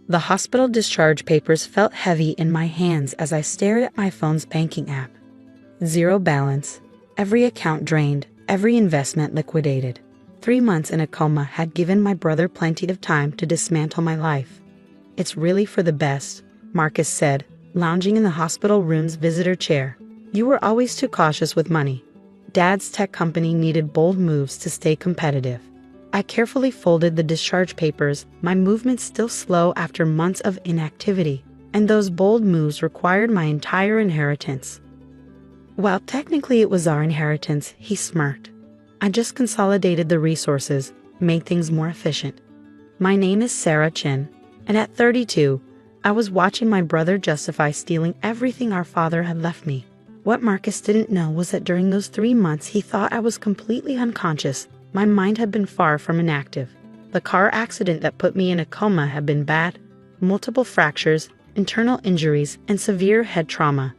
The hospital discharge papers felt heavy in my hands as I stared at my phone's banking app. Zero balance. Every account drained, every investment liquidated. 3 months in a coma had given my brother plenty of time to dismantle my life. "It's really for the best," Marcus said, lounging in the hospital room's visitor chair. "You were always too cautious with money. Dad's tech company needed bold moves to stay competitive." I carefully folded the discharge papers, my movements still slow after months of inactivity, and those bold moves required my entire inheritance. "Well, technically it was our inheritance," he smirked. "I just consolidated the resources, made things more efficient." My name is Sarah Chin, and at 32, I was watching my brother justify stealing everything our father had left me. What Marcus didn't know was that during those 3 months he thought I was completely unconscious. My mind had been far from inactive. The car accident that put me in a coma had been bad. Multiple fractures, internal injuries, and severe head trauma.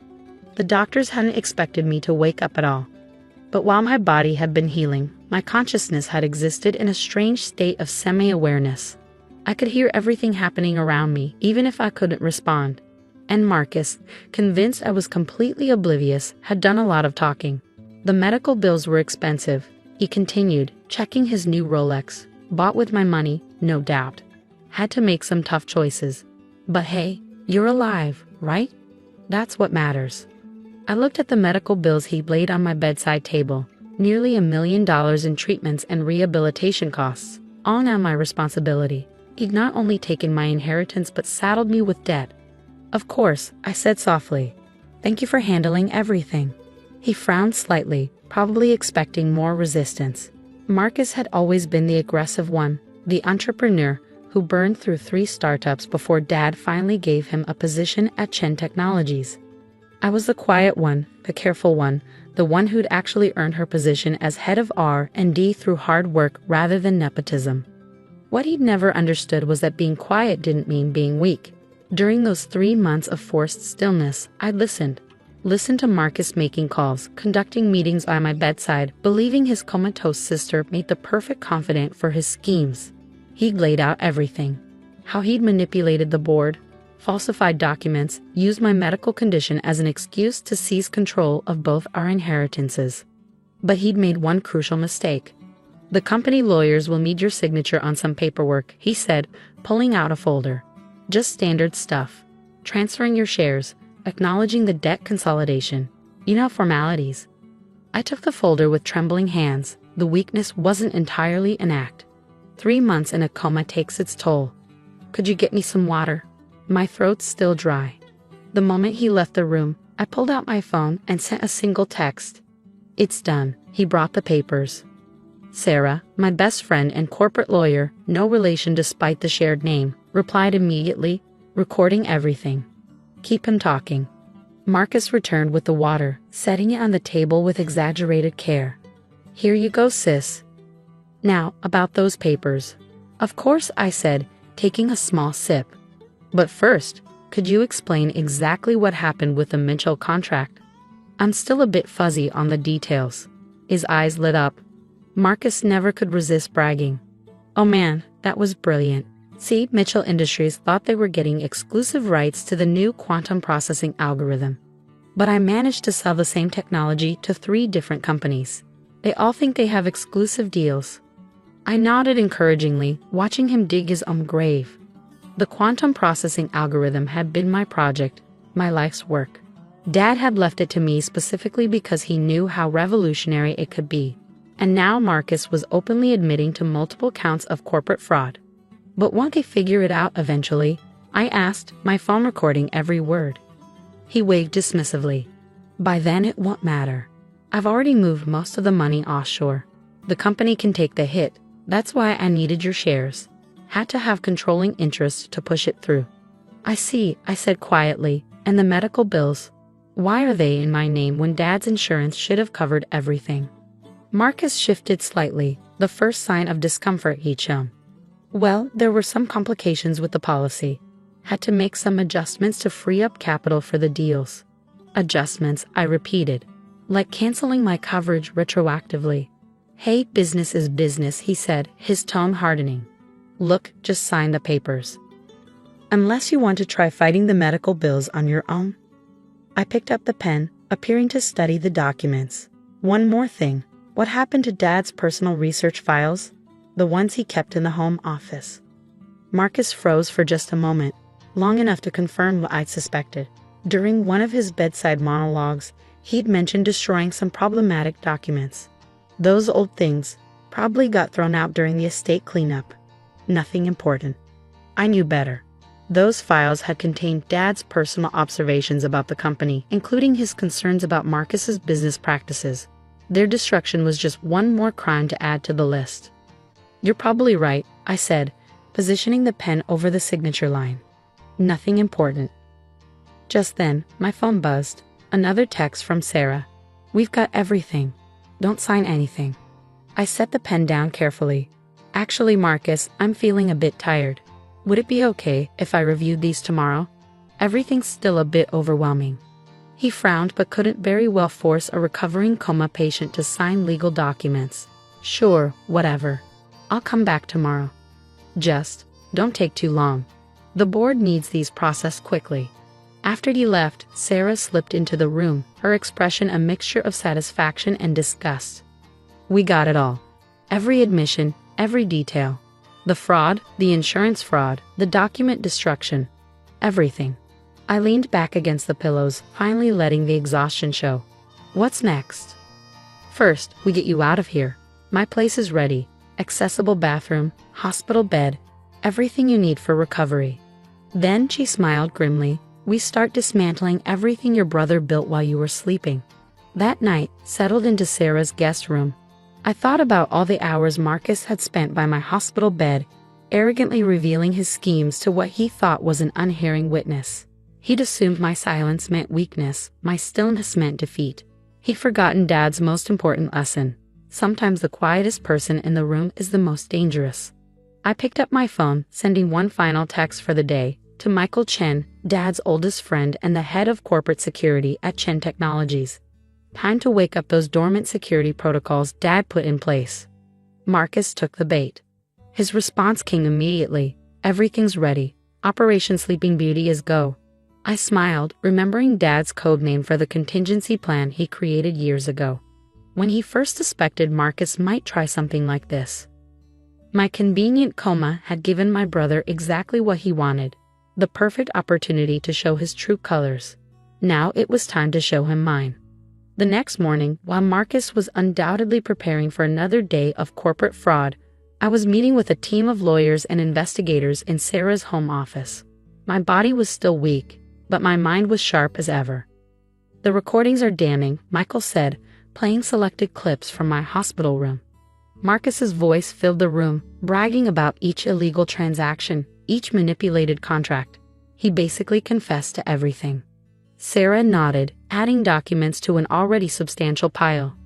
The doctors hadn't expected me to wake up at all. But while my body had been healing, my consciousness had existed in a strange state of semi-awareness. I could hear everything happening around me, even if I couldn't respond. And Marcus, convinced I was completely oblivious, had done a lot of talking. The medical bills were expensive, he continued, checking his new Rolex. Bought with my money, no doubt. Had to make some tough choices. But hey, you're alive, right? That's what matters. I looked at the medical bills he'd laid on my bedside table. Nearly $1 million in treatments and rehabilitation costs. All now my responsibility. He'd not only taken my inheritance but saddled me with debt. "Of course," I said softly. "Thank you for handling everything." He frowned slightly, probably expecting more resistance. Marcus had always been the aggressive one, the entrepreneur who burned through 3 startups before Dad finally gave him a position at Chen Technologies. I was the quiet one, the careful one, the one who'd actually earned her position as head of R&D through hard work rather than nepotism. What he'd never understood was that being quiet didn't mean being weak. During those 3 months of forced stillness, I listened to Marcus making calls, conducting meetings by my bedside, believing his comatose sister made the perfect confidant for his schemes. He'd laid out everything. How he'd manipulated the board, falsified documents, used my medical condition as an excuse to seize control of both our inheritances. But he'd made one crucial mistake. "The company lawyers will need your signature on some paperwork," he said, pulling out a folder. "Just standard stuff. Transferring your shares, acknowledging the debt consolidation. You know, formalities." I took the folder with trembling hands. The weakness wasn't entirely an act. 3 months in a coma takes its toll. "Could you get me some water? My throat's still dry." The moment he left the room, I pulled out my phone and sent a single text. "It's done." He brought the papers. Sarah, my best friend and corporate lawyer, no relation despite the shared name, replied immediately, recording everything. "Keep him talking." Marcus returned with the water, setting it on the table with exaggerated care. "Here you go, sis. Now, about those papers." "Of course," I said, taking a small sip. "But first, could you explain exactly what happened with the Mitchell contract?" "I'm still a bit fuzzy on the details." His eyes lit up. Marcus never could resist bragging. "Oh man, that was brilliant. See, Mitchell Industries thought they were getting exclusive rights to the new quantum processing algorithm. But I managed to sell the same technology to 3 different companies. They all think they have exclusive deals." I nodded encouragingly, watching him dig his own grave. The quantum processing algorithm had been my project, my life's work. Dad had left it to me specifically because he knew how revolutionary it could be. And now Marcus was openly admitting to multiple counts of corporate fraud. "But won't they figure it out eventually?" I asked, my phone recording every word. He waved dismissively. "By then it won't matter. I've already moved most of the money offshore. The company can take the hit. That's why I needed your shares. Had to have controlling interest to push it through." "I see," I said quietly. "And the medical bills? Why are they in my name when Dad's insurance should have covered everything?" Marcus shifted slightly, the first sign of discomfort he'd shown. "Well, there were some complications with the policy. Had to make some adjustments to free up capital for the deals." "Adjustments," I repeated. "Like canceling my coverage retroactively." "Hey, business is business," he said, his tone hardening. "Look, just sign the papers." Unless you want to try fighting the medical bills on your own. I picked up the pen, appearing to study the documents. One more thing. What happened to Dad's personal research files? The ones he kept in the home office. Marcus froze for just a moment, long enough to confirm what I'd suspected. During one of his bedside monologues, he'd mentioned destroying some problematic documents. Those old things probably got thrown out during the estate cleanup. Nothing important. I knew better. Those files had contained Dad's personal observations about the company, including his concerns about Marcus's business practices. Their destruction was just one more crime to add to the list. You're probably right, I said, positioning the pen over the signature line. Nothing important. Just then, my phone buzzed. Another text from Sarah. We've got everything. Don't sign anything. I set the pen down carefully. Actually, Marcus, I'm feeling a bit tired. Would it be okay if I reviewed these tomorrow? Everything's still a bit overwhelming. He frowned but couldn't very well force a recovering coma patient to sign legal documents. Sure, whatever. I'll come back tomorrow. Just don't take too long. The board needs these processed quickly. After he left, Sarah slipped into the room, her expression a mixture of satisfaction and disgust. We got it all. Every admission, every detail. The fraud, the insurance fraud, the document destruction. Everything. I leaned back against the pillows, finally letting the exhaustion show. What's next? First, we get you out of here. My place is ready. Accessible bathroom, hospital bed, everything you need for recovery. Then she smiled grimly. We start dismantling everything your brother built while you were sleeping. That night, settled into Sarah's guest room, I thought about all the hours Marcus had spent by my hospital bed, arrogantly revealing his schemes to what he thought was an unhearing witness. He'd assumed my silence meant weakness, my stillness meant defeat. He'd forgotten Dad's most important lesson. Sometimes the quietest person in the room is the most dangerous. I picked up my phone, sending one final text for the day, to Michael Chen, Dad's oldest friend and the head of corporate security at Chen Technologies. Time to wake up those dormant security protocols Dad put in place. Marcus took the bait. His response came immediately. Everything's ready. Operation Sleeping Beauty is go. I smiled, remembering Dad's code name for the contingency plan he created years ago, when he first suspected Marcus might try something like this. My convenient coma had given my brother exactly what he wanted, the perfect opportunity to show his true colors. Now it was time to show him mine. The next morning, while Marcus was undoubtedly preparing for another day of corporate fraud, I was meeting with a team of lawyers and investigators in Sarah's home office. My body was still weak, but my mind was sharp as ever. The recordings are damning, Michael said, playing selected clips from my hospital room. Marcus's voice filled the room, bragging about each illegal transaction, each manipulated contract. He basically confessed to everything. Sarah nodded, adding documents to an already substantial pile.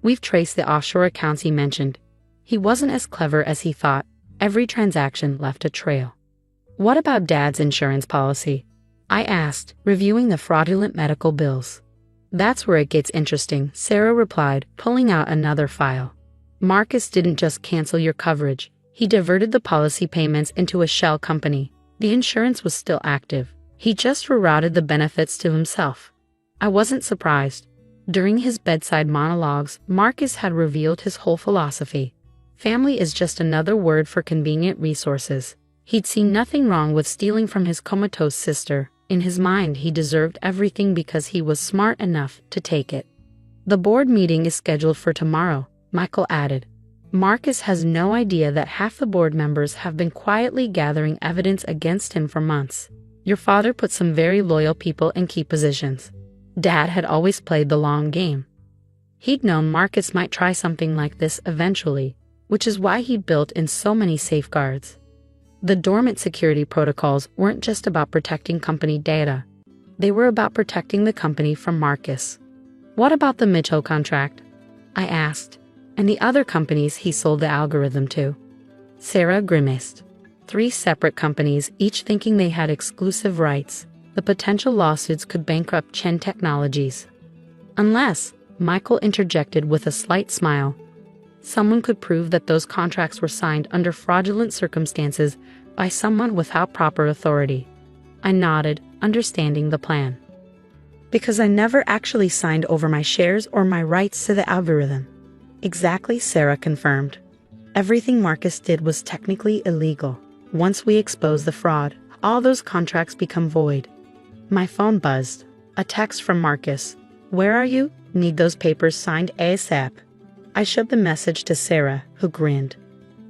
We've traced the offshore accounts he mentioned. He wasn't as clever as he thought. Every transaction left a trail. What about Dad's insurance policy? I asked, reviewing the fraudulent medical bills. That's where it gets interesting, Sarah replied, pulling out another file. Marcus didn't just cancel your coverage. He diverted the policy payments into a shell company. The insurance was still active. He just rerouted the benefits to himself. I wasn't surprised. During his bedside monologues, Marcus had revealed his whole philosophy. Family is just another word for convenient resources. He'd seen nothing wrong with stealing from his comatose sister. In his mind, he deserved everything because he was smart enough to take it. The board meeting is scheduled for tomorrow, Michael added. Marcus has no idea that half the board members have been quietly gathering evidence against him for months. Your father put some very loyal people in key positions. Dad had always played the long game. He'd known Marcus might try something like this eventually, which is why he built in so many safeguards. The dormant security protocols weren't just about protecting company data. They were about protecting the company from Marcus. What about the Mitchell contract? I asked. And the other companies he sold the algorithm to? Sarah grimaced. 3 separate companies, each thinking they had exclusive rights. The potential lawsuits could bankrupt Chen Technologies. Unless, Michael interjected with a slight smile, someone could prove that those contracts were signed under fraudulent circumstances By someone without proper authority. I nodded, understanding the plan. Because I never actually signed over my shares or my rights to the algorithm. Exactly, Sarah confirmed. Everything Marcus did was technically illegal. Once we expose the fraud, all those contracts become void. My phone buzzed. A text from Marcus. Where are you? Need those papers signed ASAP. I showed the message to Sarah, who grinned.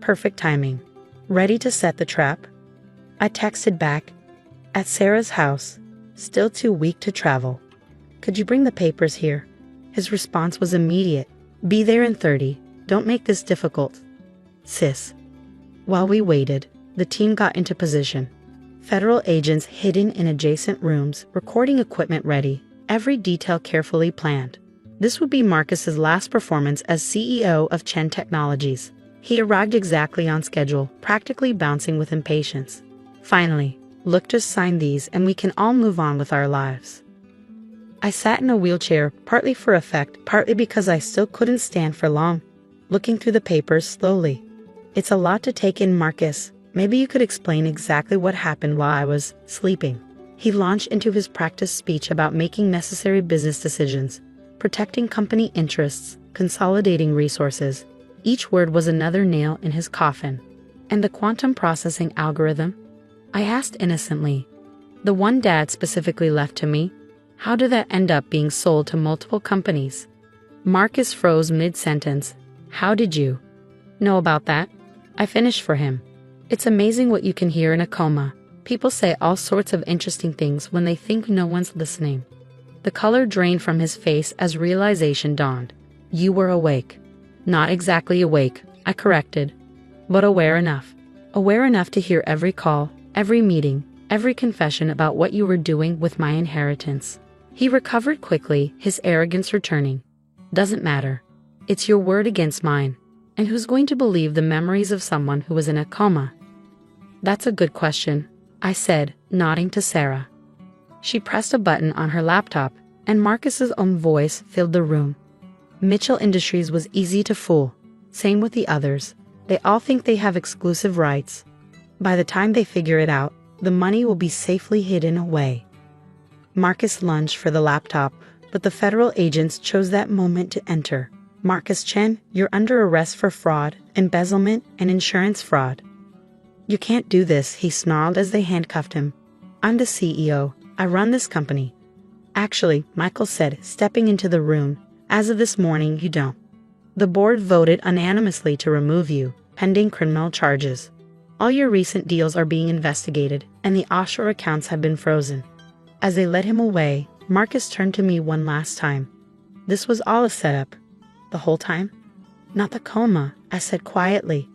Perfect timing. Ready to set the trap? I texted back. At Sarah's house. Still too weak to travel. Could you bring the papers here? His response was immediate. Be there in 30. Don't make this difficult. Sis. While we waited, the team got into position. Federal agents hidden in adjacent rooms, recording equipment ready, every detail carefully planned. This would be Marcus's last performance as CEO of Chen Technologies. He arrived exactly on schedule, practically bouncing with impatience. Finally, look, just sign these and we can all move on with our lives. I sat in a wheelchair, partly for effect, partly because I still couldn't stand for long, looking through the papers slowly. It's a lot to take in, Marcus. Maybe you could explain exactly what happened while I was sleeping. He launched into his practice speech about making necessary business decisions, protecting company interests, consolidating resources. Each word was another nail in his coffin. And the quantum processing algorithm? I asked innocently. The one Dad specifically left to me? How did that end up being sold to multiple companies? Marcus froze mid-sentence. How did you know about that? I finished for him. It's amazing what you can hear in a coma. People say all sorts of interesting things when they think no one's listening. The color drained from his face as realization dawned. You were awake. Not exactly awake, I corrected, but aware enough. Aware enough to hear every call, every meeting, every confession about what you were doing with my inheritance. He recovered quickly, his arrogance returning. Doesn't matter. It's your word against mine. And who's going to believe the memories of someone who was in a coma? That's a good question, I said, nodding to Sarah. She pressed a button on her laptop, and Marcus's own voice filled the room. Mitchell Industries was easy to fool. Same with the others. They all think they have exclusive rights. By the time they figure it out, the money will be safely hidden away. Marcus lunged for the laptop, but the federal agents chose that moment to enter. Marcus Chen, you're under arrest for fraud, embezzlement, and insurance fraud. You can't do this, he snarled as they handcuffed him. I'm the CEO. I run this company. Actually, Michael said, stepping into the room, as of this morning you don't. The board voted unanimously to remove you, pending criminal charges. All your recent deals are being investigated, and the offshore accounts have been frozen. As they led him away, Marcus turned to me one last time. This was all a setup. The whole time? Not the coma, I said quietly.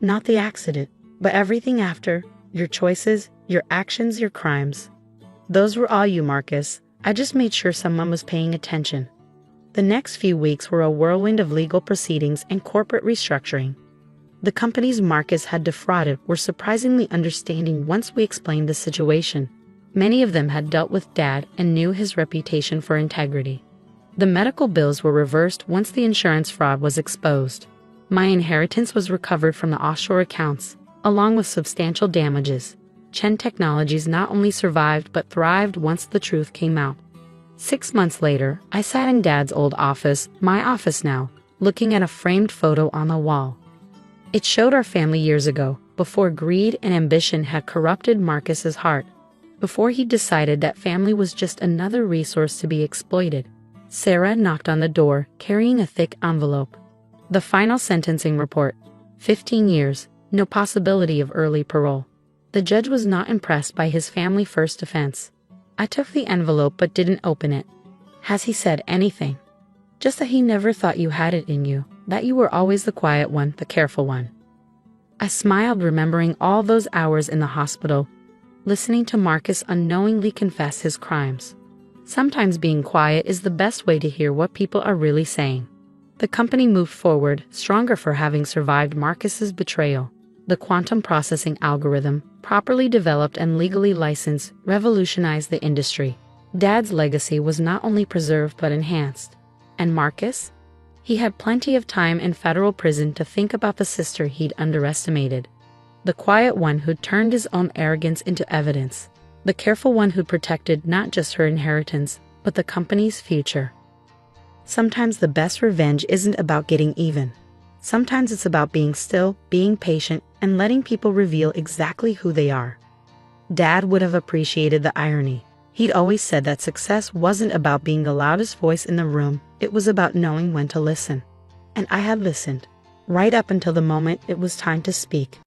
Not the accident, but everything after. Your choices, your actions, your crimes. Those were all you, Marcus. I just made sure someone was paying attention. The next few weeks were a whirlwind of legal proceedings and corporate restructuring. The companies Marcus had defrauded were surprisingly understanding once we explained the situation. Many of them had dealt with Dad and knew his reputation for integrity. The medical bills were reversed once the insurance fraud was exposed. My inheritance was recovered from the offshore accounts, along with substantial damages. Chen Technologies not only survived but thrived once the truth came out. 6 months later, I sat in Dad's old office, my office now, looking at a framed photo on the wall. It showed our family years ago, before greed and ambition had corrupted Marcus's heart, before he decided that family was just another resource to be exploited. Sarah knocked on the door, carrying a thick envelope. The final sentencing report. 15 years, no possibility of early parole. The judge was not impressed by his family-first offense. I took the envelope but didn't open it. Has he said anything? Just that he never thought you had it in you, that you were always the quiet one, the careful one. I smiled, remembering all those hours in the hospital, listening to Marcus unknowingly confess his crimes. Sometimes being quiet is the best way to hear what people are really saying. The company moved forward, stronger for having survived Marcus's betrayal. The quantum processing algorithm, properly developed and legally licensed, revolutionized the industry. Dad's legacy was not only preserved but enhanced. And Marcus? He had plenty of time in federal prison to think about the sister he'd underestimated. The quiet one who turned his own arrogance into evidence. The careful one who protected not just her inheritance, but the company's future. Sometimes the best revenge isn't about getting even. Sometimes it's about being still, being patient, and letting people reveal exactly who they are. Dad would have appreciated the irony. He'd always said that success wasn't about being the loudest voice in the room, it was about knowing when to listen. And I had listened, right up until the moment it was time to speak.